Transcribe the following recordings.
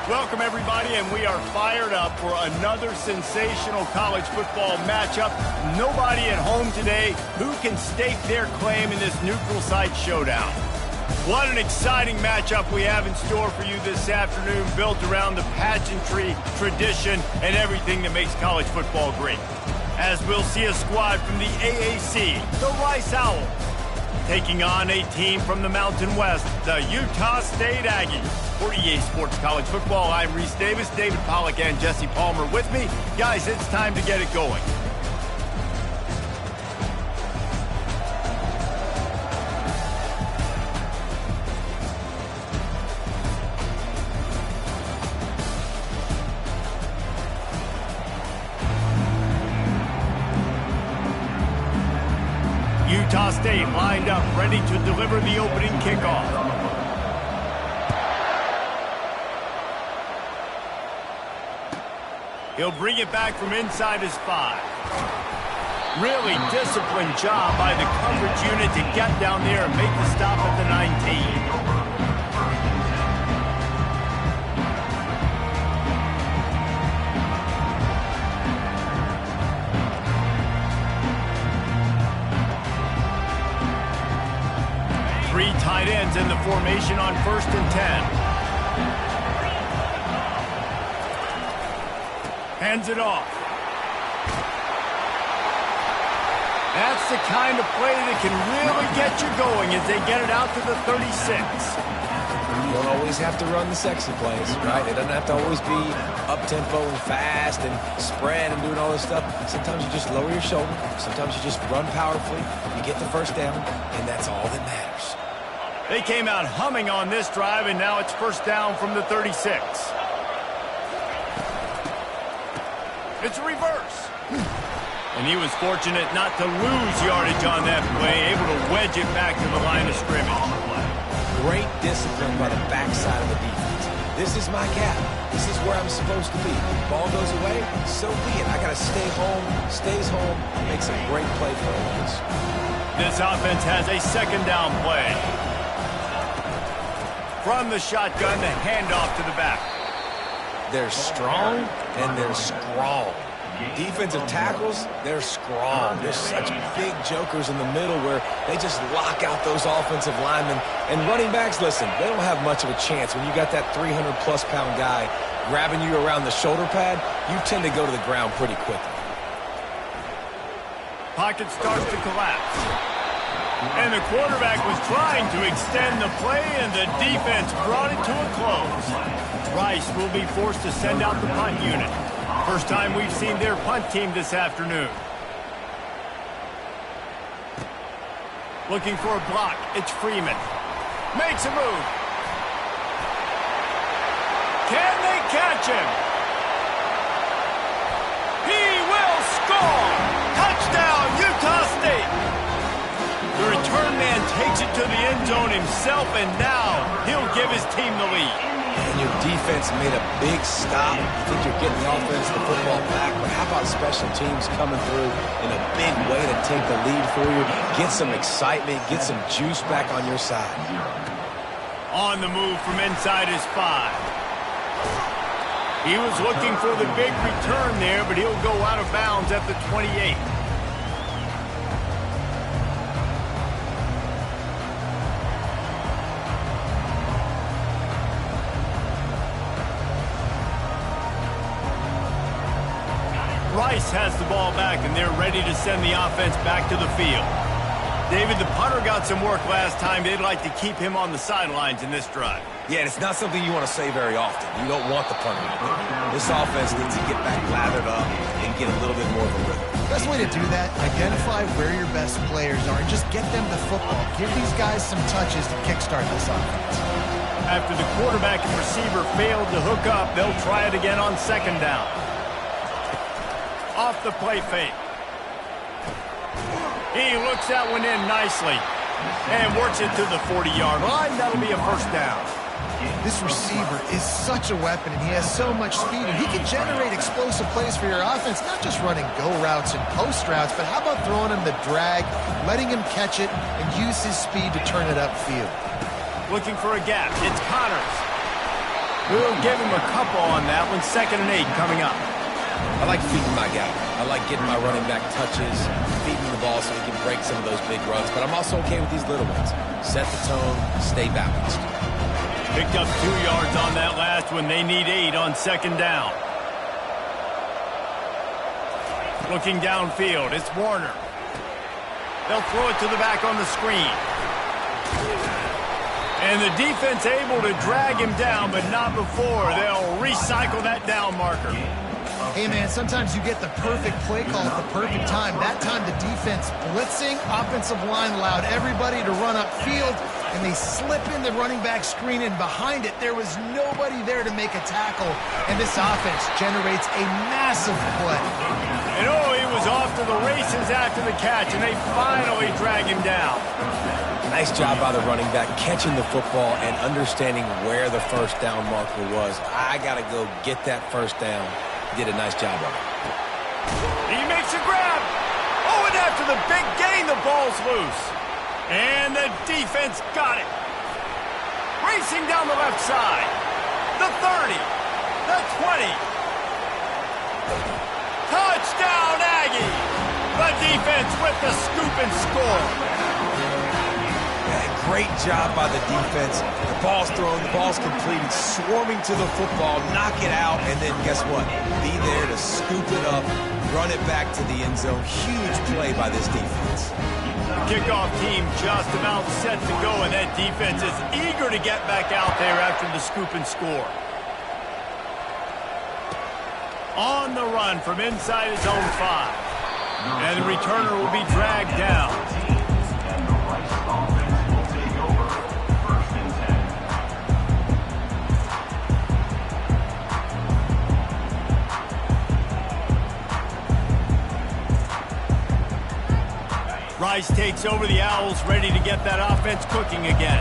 Welcome, everybody, and we are fired up for another sensational college football matchup. Nobody at home today who can stake their claim in this neutral site showdown. What an exciting matchup we have in store for you this afternoon, built around the pageantry, tradition, and everything that makes college football great. As we'll see a squad from the AAC, the Rice Owls, taking on a team from the Mountain West, the Utah State Aggies. For EA Sports College Football, I'm Reese Davis, David Pollack, and Jesse Palmer with me. Guys, it's time to get it going. Utah State lined up, ready to deliver the opening kickoff. He'll bring it back from inside his 5. Really disciplined job by the coverage unit to get down there and make the stop at the 19. Three tight ends in the formation on 1st and 10. Hands it off. That's the kind of play that can really get you going as they get it out to the 36. You don't always have to run the sexy plays, right? It doesn't have to always be up-tempo and fast and spread and doing all this stuff. Sometimes you just lower your shoulder. Sometimes you just run powerfully. You get the first down, and that's all that matters. They came out humming on this drive, and now it's 1st down from the 36. It's a reverse. And he was fortunate not to lose yardage on that play, able to wedge it back to the line of scrimmage. Great discipline by the backside of the defense. This is my gap. This is where I'm supposed to be. Ball goes away, so be it. I got to stay home, stays home, makes a great play for us. This offense has a 2nd down play. From the shotgun, the handoff to the back. They're strong, and they're strong. Defensive tackles, they're strong. There's such big jokers in the middle where they just lock out those offensive linemen. And running backs, listen, they don't have much of a chance. When you got that 300-plus pound guy grabbing you around the shoulder pad, you tend to go to the ground pretty quickly. Pocket starts to collapse. And the quarterback was trying to extend the play, and the defense brought it to a close. Rice will be forced to send out the punt unit. First time we've seen their punt team this afternoon. Looking for a block. It's Freeman. Makes a move. Can they catch him? He will score! Touchdown, Utah State! The return man takes it to the end zone himself, and now he'll give his team the lead. And your defense made a big stop. You think you're getting the offense, the football back, but how about special teams coming through in a big way to take the lead for you? Get some excitement, get some juice back on your side. On the move from inside his 5. He was looking for the big return there, but he'll go out of bounds at the 28. Rice has the ball back, and they're ready to send the offense back to the field. David, the punter got some work last time. They'd like to keep him on the sidelines in this drive. Yeah, and it's not something you want to say very often. You don't want the punter out there. This offense needs to get back lathered up and get a little bit more of a rhythm. Best way to do that, identify where your best players are and just get them the football. Give these guys some touches to kickstart this offense. After the quarterback and receiver failed to hook up, they'll try it again on 2nd down. Off the play fake. He looks that one in nicely and works it to the 40-yard line. That'll be a 1st down. This receiver is such a weapon, and he has so much speed, and he can generate explosive plays for your offense, not just running go routes and post routes, but how about throwing him the drag, letting him catch it, and use his speed to turn it upfield. Looking for a gap. It's Connors. We'll give him a couple on that one. 2nd and 8 coming up. I like feeding my guy. I like getting my running back touches, feeding the ball so he can break some of those big runs. But I'm also okay with these little ones. Set the tone, stay balanced. Picked up 2 yards on that last one. They need 8 on 2nd down. Looking downfield, it's Warner. They'll throw it to the back on the screen. And the defense able to drag him down, but not before. They'll recycle that down marker. Hey, man, sometimes you get the perfect play call at the perfect time. That time the defense blitzing, offensive line allowed everybody to run upfield, and they slip in the running back screen, and behind it there was nobody there to make a tackle, and this offense generates a massive play. And he was off to the races after the catch, and they finally drag him down. Nice job by the running back, catching the football and understanding where the first down marker was. I got to go get that first down. He did a nice job of it. He makes a grab. And after the big gain, the ball's loose. And the defense got it. Racing down the left side. The 30. The 20. Touchdown, Aggie. The defense with the scoop and score. Great job by the defense. The ball's thrown, the ball's completed, swarming to the football, knock it out, and then guess what? Be there to scoop it up, run it back to the end zone. Huge play by this defense. The kickoff team just about set to go, and that defense is eager to get back out there after the scoop and score. On the run from inside his own 5. And the returner will be dragged down. Rice takes over the Owls, ready to get that offense cooking again.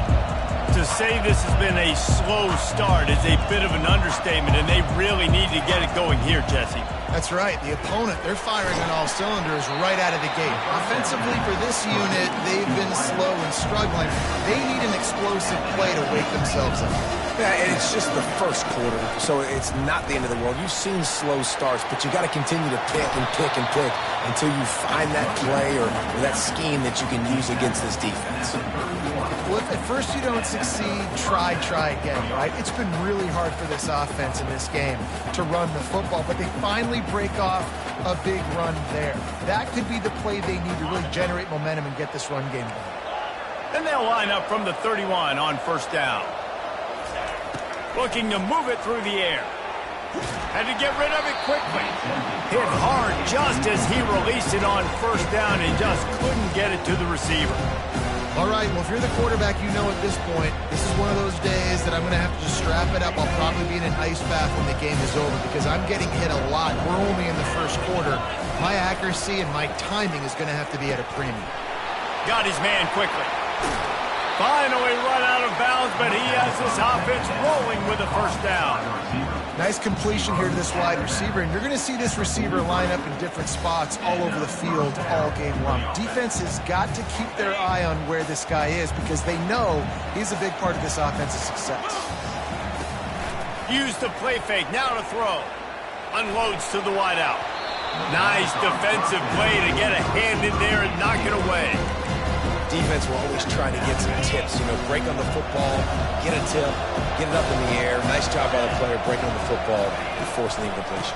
To say this has been a slow start is a bit of an understatement, and they really need to get it going here, Jesse. That's right. The opponent, they're firing on all cylinders right out of the gate. Offensively for this unit, they've been slow and struggling. They need an explosive play to wake themselves up. Yeah, and it's just the first quarter, so it's not the end of the world. You've seen slow starts, but you got to continue to pick and pick and pick until you find that play or that scheme that you can use against this defense. Well, if at first you don't succeed, try again, right? It's been really hard for this offense in this game to run the football, but they finally break off a big run there. That could be the play they need to really generate momentum and get this run game going. And they'll line up from the 31 on 1st down. Looking to move it through the air. Had to get rid of it quickly. Hit hard just as he released it on 1st down and just couldn't get it to the receiver. All right, well, if you're the quarterback, you know at this point, this is one of those days that I'm going to have to just strap it up. I'll probably be in an ice bath when the game is over because I'm getting hit a lot. We're only in the first quarter. My accuracy and my timing is going to have to be at a premium. Got his man quickly. Finally run out of bounds, but he has this offense rolling with a 1st down. Nice completion here to this wide receiver, and you're going to see this receiver line up in different spots all over the field all game long. Defense has got to keep their eye on where this guy is because they know he's a big part of this offense's success. Use the play fake, now to throw. Unloads to the wideout. Nice defensive play to get a hand in there and knock it away. Defense will always try to get some tips, break on the football, get a tip, get it up in the air. Nice job by the player breaking on the football and forcing the incompletion.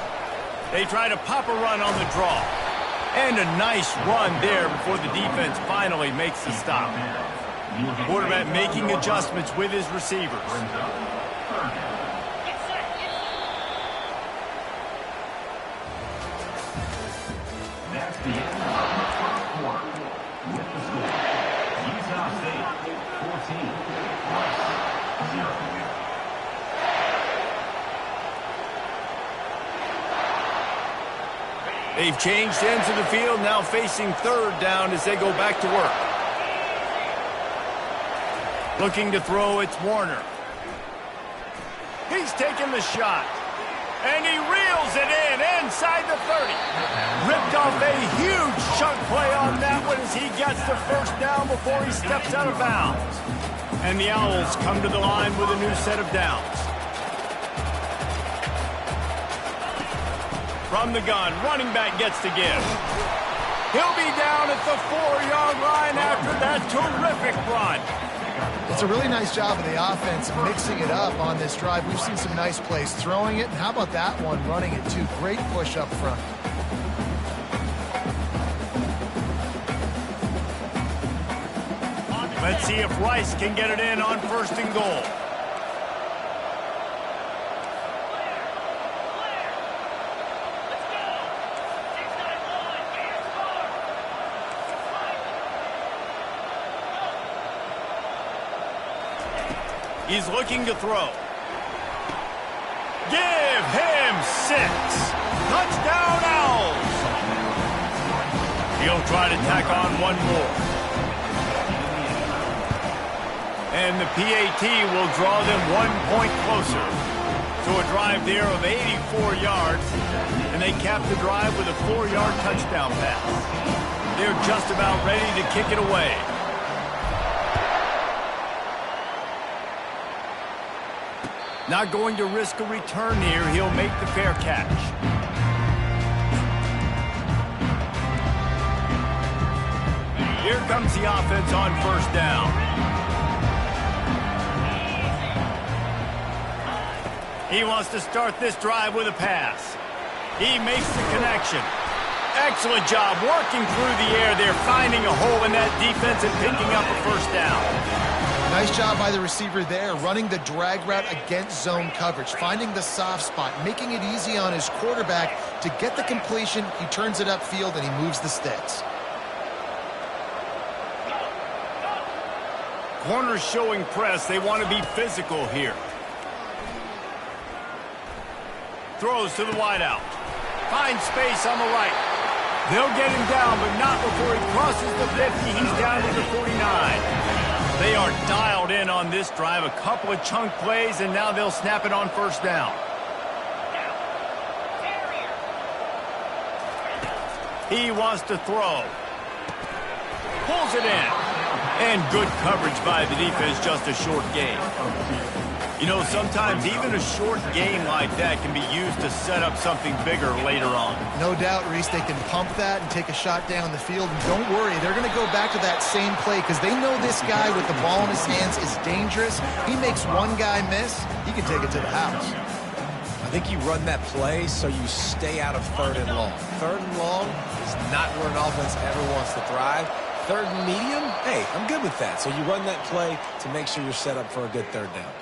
They try to pop a run on the draw. And a nice run there before the defense finally makes the stop. Quarterback making adjustments with his receivers. That's the end of the first quarter. With the score, Utah State 14, Rice 0. They've changed ends of the field, now facing 3rd down as they go back to work. Looking to throw, it's Warner. He's taking the shot. And he reels it in inside the 30. Ripped off a huge chunk play on that one as he gets the first down before he steps out of bounds. And the Owls come to the line with a new set of downs. From the gun, running back gets to give. He'll be down at the 4-yard line after that terrific run. It's a really nice job of the offense mixing it up on this drive. We've seen some nice plays throwing it. And how about that one running it too? Great push up front. Let's see if Rice can get it in on 1st and goal. He's looking to throw. Give him 6. Touchdown, Owls. He'll try to tack on one more. And the PAT will draw them 1 point closer to a drive there of 84 yards. And they cap the drive with a 4-yard touchdown pass. They're just about ready to kick it away. Not going to risk a return here. He'll make the fair catch. Here comes the offense on 1st down. He wants to start this drive with a pass. He makes the connection. Excellent job working through the air there, finding a hole in that defense and picking up a 1st down. Nice job by the receiver there, running the drag route against zone coverage, finding the soft spot, making it easy on his quarterback to get the completion. He turns it upfield and he moves the sticks. Corners showing press. They want to be physical here. Throws to the wideout. Finds space on the right. They'll get him down, but not before he crosses the 50. He's down to the 49. They are dialed in on this drive. A couple of chunk plays, and now they'll snap it on 1st down. He wants to throw. Pulls it in. And good coverage by the defense, just a short gain. You know, sometimes even a short game like that can be used to set up something bigger later on. No doubt, Reese, they can pump that and take a shot down the field. And don't worry, they're going to go back to that same play because they know this guy with the ball in his hands is dangerous. He makes one guy miss, he can take it to the house. I think you run that play so you stay out of 3rd and long. 3rd and long is not where an offense ever wants to thrive. 3rd and medium, hey, I'm good with that. So you run that play to make sure you're set up for a good 3rd down.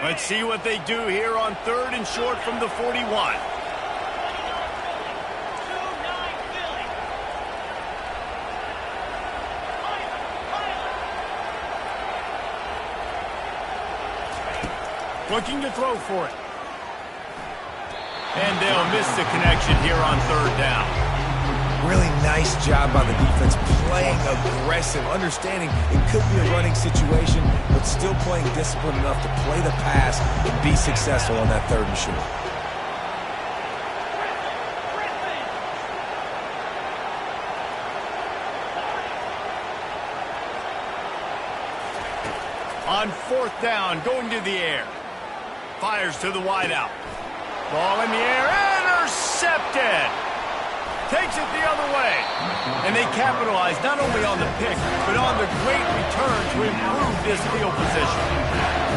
Let's see what they do here on 3rd and short from the 41. Looking to throw for it. And they'll miss the connection here on 3rd down. Really nice job by the defense, playing aggressive, understanding it could be a running situation, but still playing disciplined enough to play the pass and be successful on that 3rd and short. On 4th down, going to the air. Fires to the wideout. Ball in the air, intercepted. Takes it the other way. And they capitalize not only on the pick, but on the great return to improve this field position.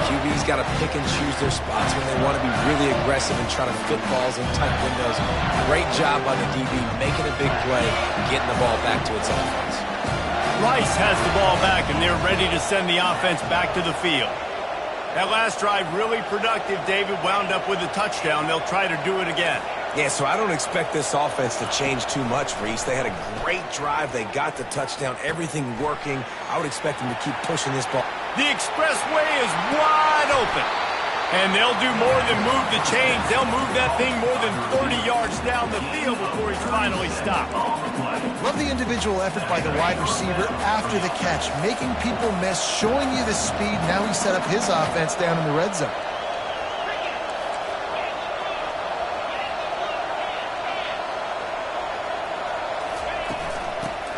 QB's got to pick and choose their spots when they want to be really aggressive and try to fit balls in tight windows. Great job by the DB making a big play, getting the ball back to its offense. Rice has the ball back, and they're ready to send the offense back to the field. That last drive really productive. David wound up with a touchdown. They'll try to do it again. Yeah, so I don't expect this offense to change too much, Reese. They had a great drive. They got the touchdown, everything working. I would expect them to keep pushing this ball. The expressway is wide open. And they'll do more than move the chains. They'll move that thing more than 30 yards down the field before he's finally stopped. Love the individual effort by the wide receiver after the catch, making people miss, showing you the speed. Now he set up his offense down in the red zone.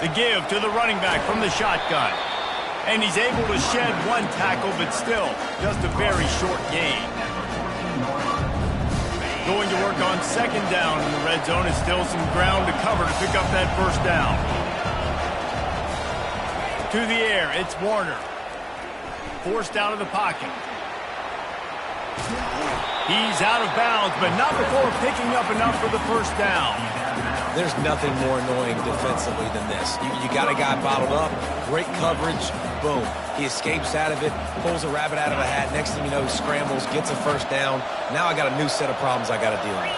The give to the running back from the shotgun. And he's able to shed one tackle, but still, just a very short gain. Going to work on second down in the red zone. Is still some ground to cover to pick up that first down. To the air, it's Warner. Forced out of the pocket. He's out of bounds, but not before picking up enough for the first down. There's nothing more annoying defensively than this. You got a guy bottled up, great coverage, boom. He escapes out of it, pulls a rabbit out of a hat. Next thing you know, he scrambles, gets a first down. Now I got a new set of problems I got to deal with.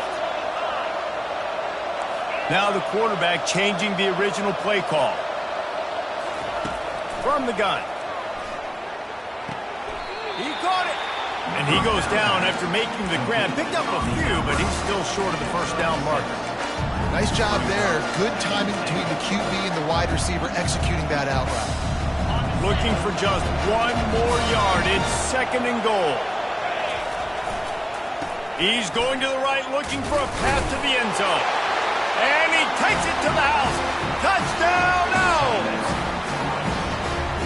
Now the quarterback changing the original play call. From the gun. He caught it. And he goes down after making the grab. Picked up a few, but he's still short of the first down marker. Nice job there. Good timing between the QB and the wide receiver executing that out route. Looking for just one more yard. It's second and goal. He's going to the right, looking for a path to the end zone. And he takes it to the house. Touchdown now!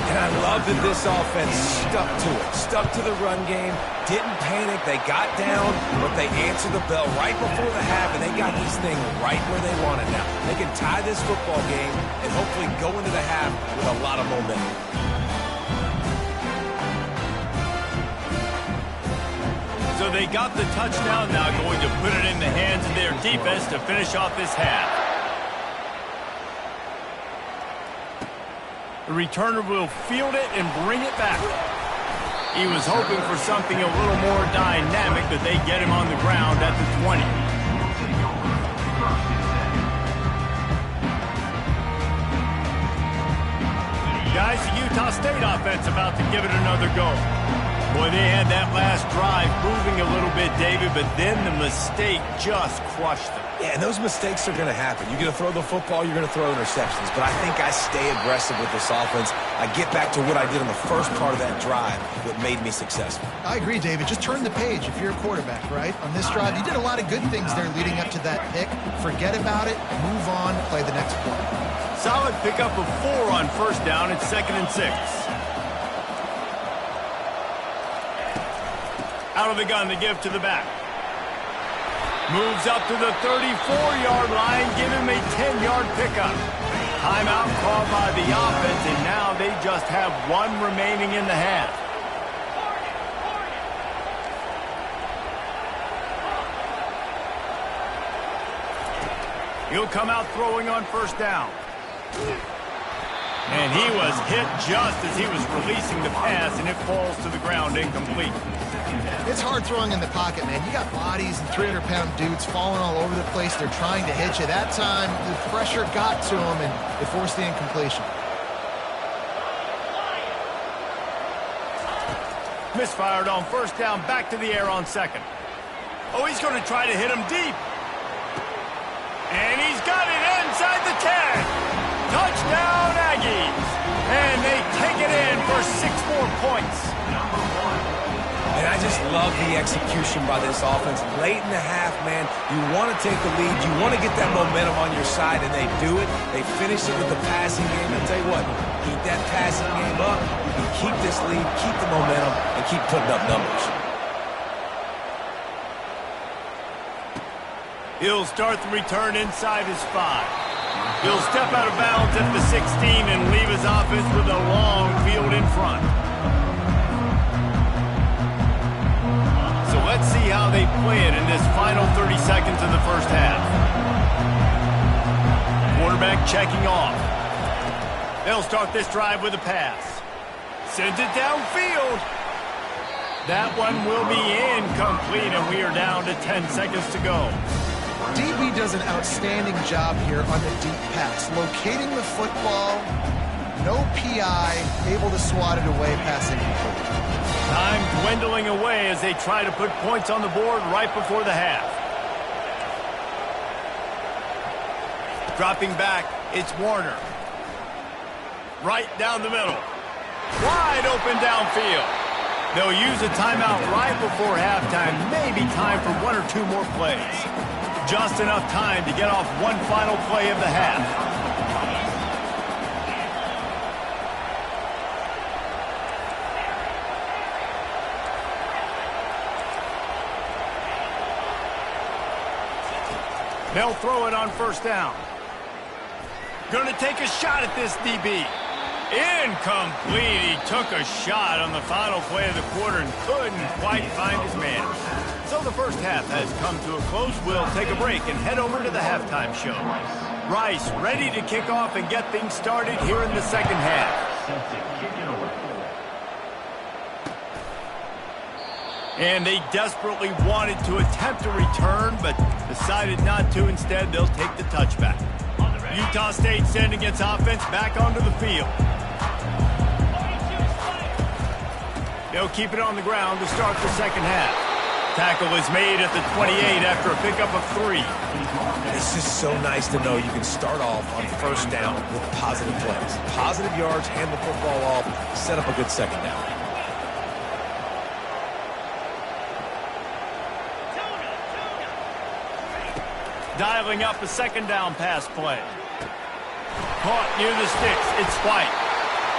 And I love that this offense stuck to it, stuck to the run game, didn't panic. They got down, but they answered the bell right before the half, and they got this thing right where they want it now. They can tie this football game and hopefully go into the half with a lot of momentum. So they got the touchdown, now going to put it in the hands of their defense to finish off this half. The returner will field it and bring it back. He was hoping for something a little more dynamic, but they get him on the ground at the 20. Guys, the Utah State offense about to give it another go. Boy, they had that last drive moving a little bit, David, but then the mistake just crushed them. Yeah, and those mistakes are going to happen. You're going to throw the football, you're going to throw interceptions. But I think I stay aggressive with this offense. I get back to what I did in the first part of that drive that made me successful. I agree, David. Just turn the page if you're a quarterback, right? On this drive, you did a lot of good things there leading up to that pick. Forget about it, move on, play the next play. Solid pickup of 4 on first down. It's 2nd and 6. Out of the gun to give to the back. Moves up to the 34-yard line, give him a 10-yard pickup. Timeout called by the offense, and now they just have 1 remaining in the half. He'll come out throwing on first down. And he was hit just as he was releasing the pass, and it falls to the ground incomplete. It's hard throwing in the pocket, man. You got bodies and 300-pound dudes falling all over the place. They're trying to hit you. That time, the pressure got to him, and it forced the incompletion. Misfired on first down, back to the air on second. Oh, he's going to try to hit him deep. And he's got it inside the 10. Touchdown, Aggies. And they take it in for 6 more points. And I just love the execution by this offense. Late in the half, man, you want to take the lead. You want to get that momentum on your side, and they do it. They finish it with the passing game. I'll tell you what, keep that passing game up. You keep this lead, keep the momentum, and keep putting up numbers. He'll start the return inside his 5. He'll step out of bounds at the 16 and leave his offense with a long field in front. So let's see how they play it in this final 30 seconds of the first half. Quarterback checking off. They'll start this drive with a pass. Sends it downfield. That one will be incomplete, and we are down to 10 seconds to go. DB does an outstanding job here on the deep pass. Locating the football, no PI, able to swat it away, passing it. Time dwindling away as they try to put points on the board right before the half. Dropping back, it's Warner. Right down the middle. Wide open downfield. They'll use a timeout right before halftime. Maybe time for one or two more plays. Just enough time to get off one final play of the half. They'll throw it on first down. Going to take a shot at this DB. Incomplete. He took a shot on the final play of the quarter and couldn't quite find his man. So the first half has come to a close. We'll take a break and head over to the halftime show. Rice ready to kick off and get things started here in the second half. And they desperately wanted to attempt a return, but decided not to. Instead, they'll take the touchback. Utah State sending its offense back onto the field. They'll keep it on the ground to start the second half. Tackle is made at the 28 after a pickup of 3. It's just so nice to know you can start off on first down with positive plays. Positive yards, hand the football off, set up a good second down. Dialing up a second down pass play. Caught near the sticks. It's White.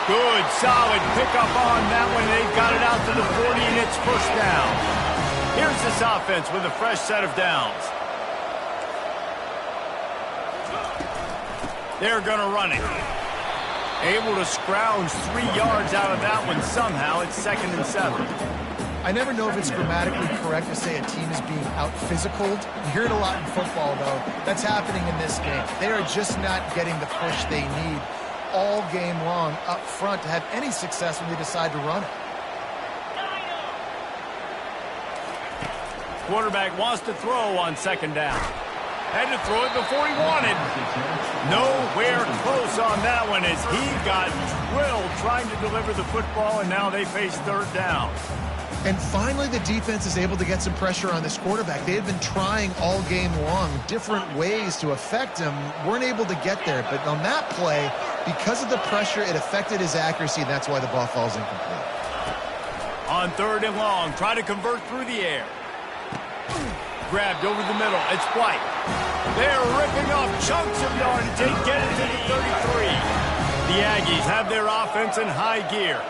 Good, solid pickup on that one. They've got it out to the 40, and it's first down. Here's this offense with a fresh set of downs. They're going to run it. Able to scrounge 3 yards out of that one somehow. It's 2nd and 7. I never know if it's grammatically correct to say a team is being out-physicaled. You hear it a lot in football, though. That's happening in this game. They are just not getting the push they need all game long up front to have any success when they decide to run it. Quarterback wants to throw on second down. Had to throw it before he wanted. Nowhere close on that one as he got drilled trying to deliver the football, and now they face third down. And finally, the defense is able to get some pressure on this quarterback. They had been trying all game long different ways to affect him. Weren't able to get there. But on that play, because of the pressure, it affected his accuracy, and that's why the ball falls incomplete. On 3rd and long, try to convert through the air. Grabbed over the middle. It's White. They're ripping off chunks of yardage. They get it to the 33. The Aggies have their offense in high gear.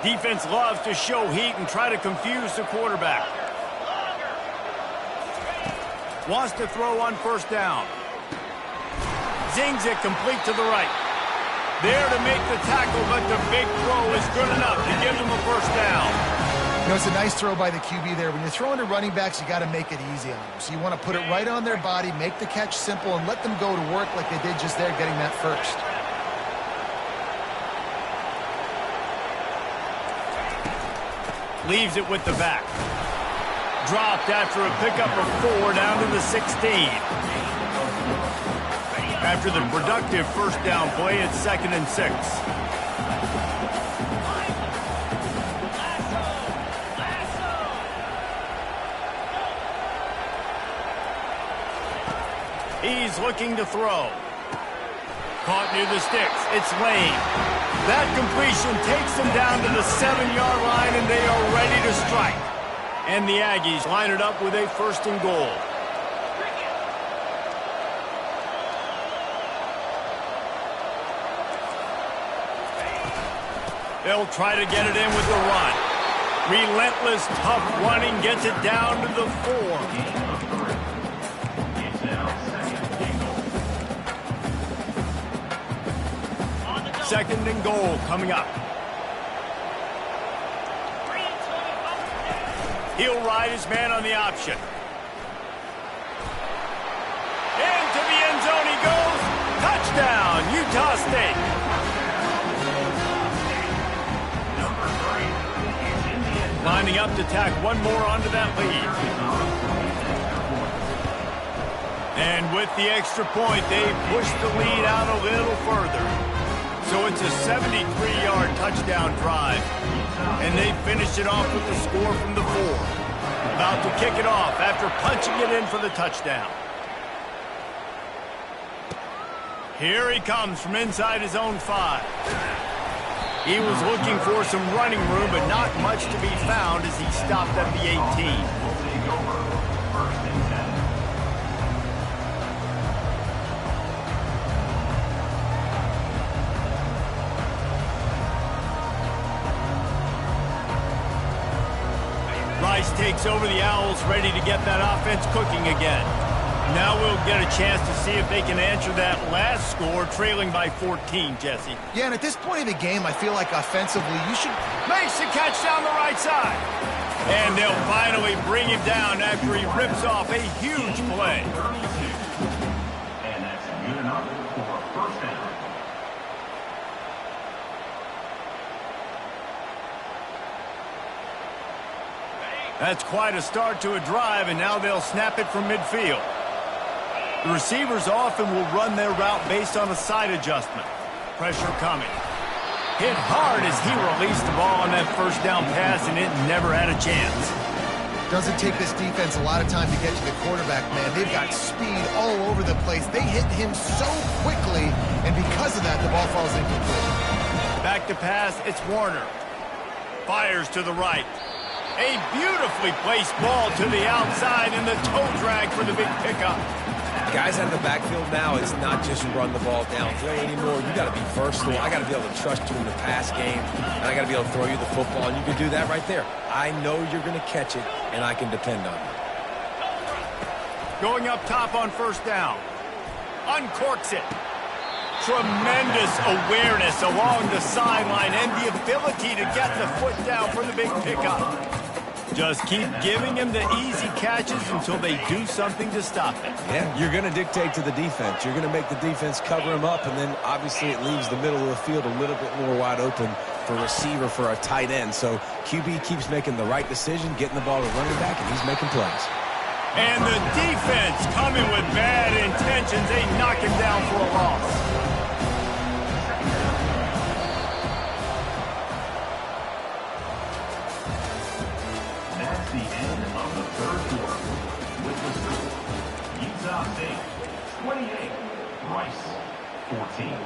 Defense loves to show heat and try to confuse the quarterback. Wants to throw on first down. Zings it complete to the right. There to make the tackle, but the big throw is good enough to give them a first down. You know, it's a nice throw by the QB there. When you're throwing to running backs, you got to make it easy on them. So you want to put it right on their body, make the catch simple, and let them go to work like they did just there, getting that first. Leaves it with the back. Dropped after a pickup of 4 down to the 16. After the productive first down play, it's 2nd and 6. He's looking to throw. Caught near the sticks. It's Lane. That completion takes them down to the 7-yard line, and they are ready to strike. And the Aggies line it up with a 1st and goal. They'll try to get it in with the run. Relentless, tough running gets it down to the 4. 2nd and goal coming up. He'll ride his man on the option. Into the end zone he goes. Touchdown, Utah State. Lining up to tack one more onto that lead. And with the extra point, they push the lead out a little further. So it's a 73-yard touchdown drive. And they finished it off with the score from the 4. About to kick it off after punching it in for the touchdown. Here he comes from inside his own 5. He was looking for some running room, but not much to be found as he stopped at the 18. Rice takes over the Owls, ready to get that offense cooking again. Now we'll get a chance to see if they can answer that last score, trailing by 14, Jesse. Yeah, and at this point in the game, I feel like offensively, you should... Makes the catch down the right side. And they'll finally bring him down after he rips off a huge play. And that's good enough for a first down. That's quite a start to a drive, and now they'll snap it from midfield. The receivers often will run their route based on a side adjustment. Pressure coming. Hit hard as he released the ball on that first down pass, and it never had a chance. Doesn't take this defense a lot of time to get to the quarterback, man. They've got speed all over the place. They hit him so quickly, and because of that, the ball falls incomplete. Back to pass, it's Warner. Fires to the right. A beautifully placed ball to the outside, and the toe drag for the big pickup. Guys out of the backfield now, it's not just run the ball downfield anymore. You got to be versatile. I got to be able to trust you in the pass game, and I got to be able to throw you the football, and you can do that right there. I know you're going to catch it, and I can depend on you. Going up top on first down. Uncorks it. Tremendous awareness along the sideline and the ability to get the foot down for the big pickup. Just keep giving him the easy catches until they do something to stop it. Yeah, you're going to dictate to the defense. You're going to make the defense cover him up, and then obviously it leaves the middle of the field a little bit more wide open for receiver, for a tight end. So QB keeps making the right decision, getting the ball to running back, and he's making plays. And the defense coming with bad intentions. They knock him down for a loss. That's the end of the third quarter. With the score, Utah State 28, Rice 14.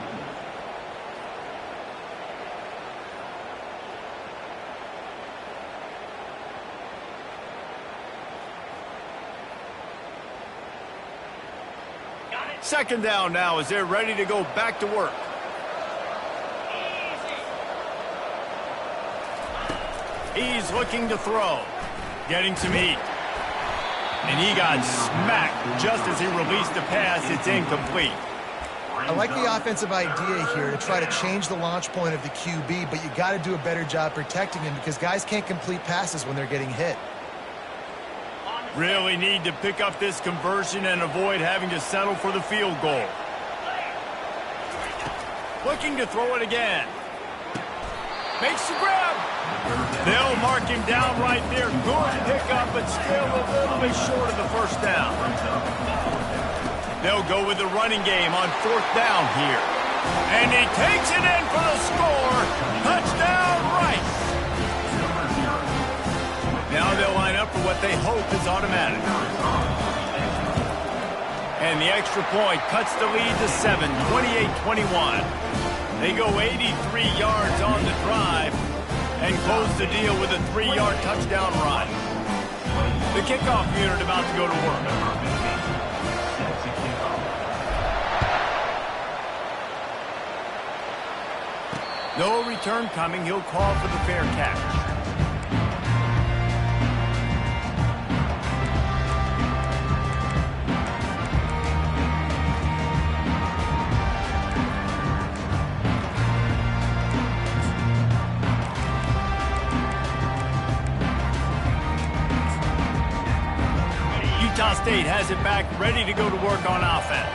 Second down now as they're ready to go back to work. He's looking to throw. Getting some heat. And he got smacked just as he released the pass. It's incomplete. I like the offensive idea here to try to change the launch point of the QB, but you got to do a better job protecting him because guys can't complete passes when they're getting hit. Really need to pick up this conversion and avoid having to settle for the field goal. Looking to throw it again. Makes the grab. They'll mark him down right there. Good pickup, but still a little bit short of the first down. They'll go with the running game on fourth down here. And he takes it in for the score. Touchdown, Rice. Now they'll line up for what they hope is automatic. And the extra point cuts the lead to 7, 28-21. They go 83 yards on the drive and close the deal with a 3-yard touchdown run. The kickoff unit about to go to work. No return coming. He'll call for the fair catch. Utah State has it back, ready to go to work on offense.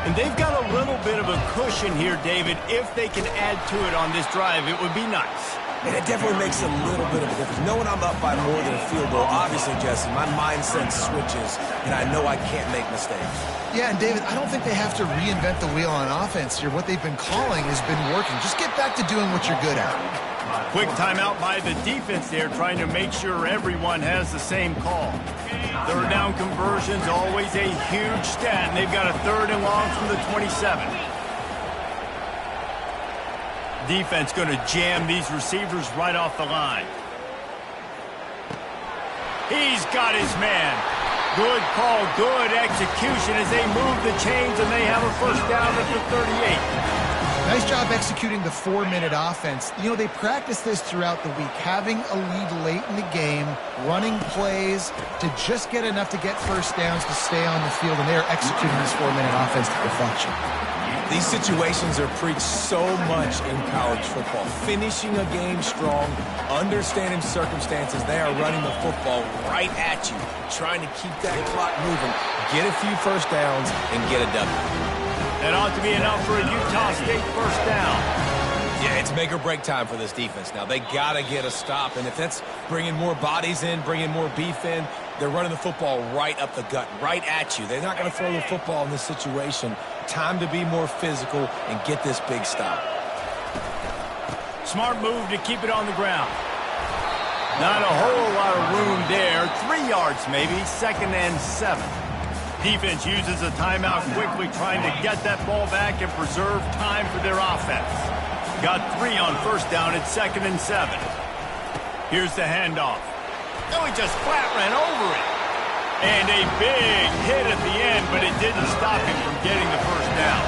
And they've got a little bit of a cushion here, David. If they can add to it on this drive, it would be nice. And it definitely makes a little bit of a difference. Knowing I'm up by more than a field goal, obviously, Jesse, my mindset switches, and I know I can't make mistakes. Yeah, and David, I don't think they have to reinvent the wheel on offense here. What they've been calling has been working. Just get back to doing what you're good at. Quick timeout by the defense there, trying to make sure everyone has the same call. Third down conversion's always a huge stat, and they've got a 3rd and long from the 27. Defense going to jam these receivers right off the line. He's got his man. Good call, good execution as they move the chains, and they have a 1st down at the 38. Nice job executing the 4-minute offense. You know, they practice this throughout the week, having a lead late in the game, running plays to just get enough to get 1st downs to stay on the field, and they're executing this 4-minute offense to perfection. These situations are preached so much in college football. Finishing a game strong, understanding circumstances. They are running the football right at you, trying to keep that clock moving, get a few 1st downs, and get a W. That ought to be enough for a Utah State 1st down. Yeah, it's make or break time for this defense now. They got to get a stop, and if that's bringing more bodies in, bringing more beef in, they're running the football right up the gut, right at you. They're not going to throw the football in this situation. Time to be more physical and get this big stop. Smart move to keep it on the ground. Not a whole lot of room there. 3 yards maybe, 2nd and 7. Defense uses a timeout quickly, trying to get that ball back and preserve time for their offense. Got 3 on 1st down at 2nd and 7. Here's the handoff. Oh, he just flat ran over it. And a big hit at the end, but it didn't stop him from getting the 1st down.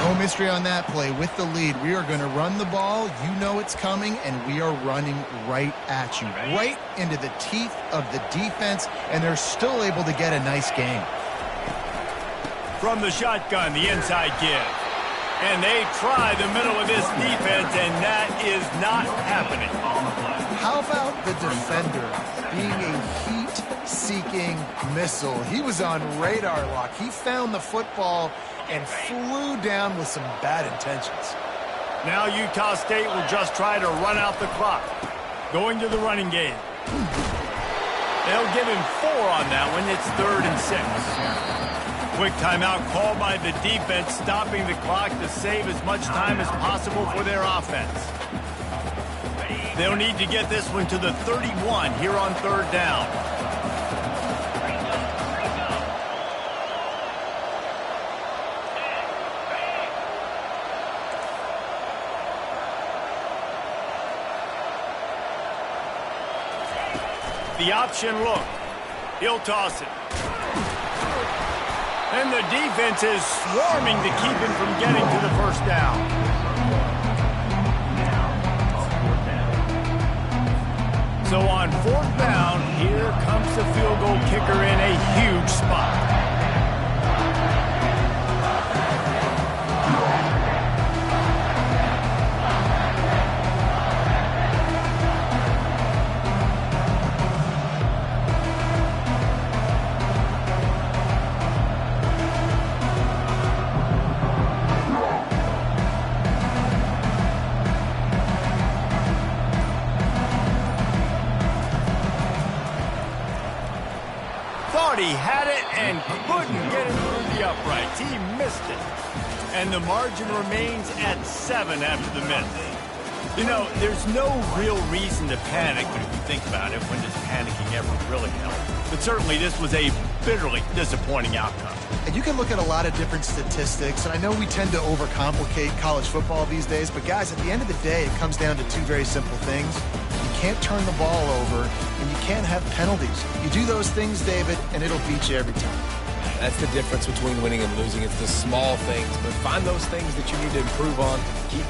No mystery on that play. With the lead, we are going to run the ball. You know it's coming, and we are running right at you, right into the teeth of the defense, and they're still able to get a nice game. From the shotgun, the inside give. And they try the middle of this defense, and that is not happening. How about the defender being a heat-seeking missile? He was on radar lock. He found the football and flew down with some bad intentions. Now Utah State will just try to run out the clock. Going to the running game. They'll give him 4 on that one. It's 3rd and 6. Quick timeout called by the defense, stopping the clock to save as much time as possible for their offense. They'll need to get this one to the 31 here on 3rd down. The option look. He'll toss it. And the defense is swarming to keep him from getting to the 1st down. So on 4th down, here comes the field goal kicker in a huge spot. Thought he had it and couldn't get it through the uprights. He missed it. And the margin remains at 7 after the miss. You know, there's no real reason to panic, but if you think about it, when does panicking ever really help? But certainly this was a bitterly disappointing outcome. And you can look at a lot of different statistics, and I know we tend to overcomplicate college football these days, but guys, at the end of the day, it comes down to 2 very simple things. You can't turn the ball over, and you can't have penalties. You do those things, David, and it'll beat you every time. That's the difference between winning and losing. It's the small things, but find those things that you need to improve on. Keep